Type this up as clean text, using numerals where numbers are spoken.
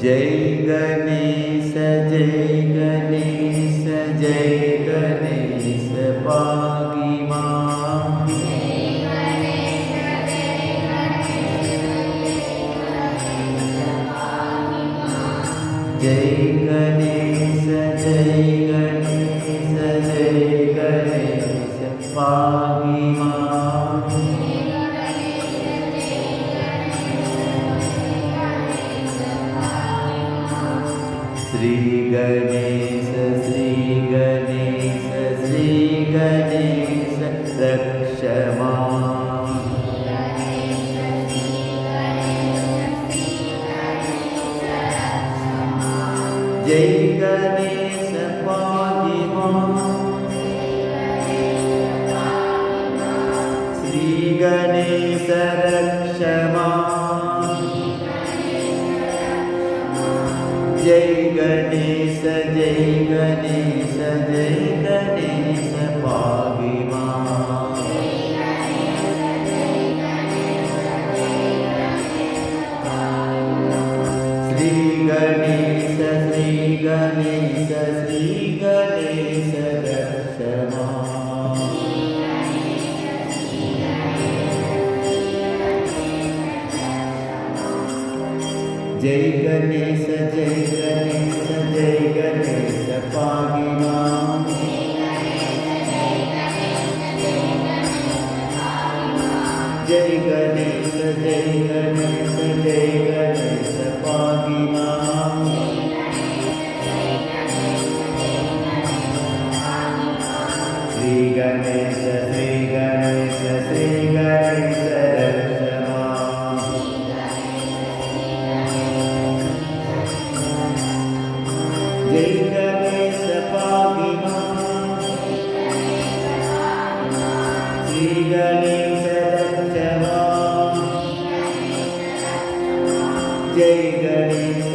जय गणेश जय गणेश पाहि मां। जय गणेश पाहि मां। श्री गणेश रक्ष मां। जय गणेश पाहि मां। श्री गणेश रक्ष मां। जय गणेश पाहि मां। श्री गणेश रक्ष मां। जय गणेश पाहि मां। जय गणेश पाहि मां। श्री गणेश रक्ष मां। जय गणेश पाहि मां। श्री गणेश रक्ष मां। जय गणेश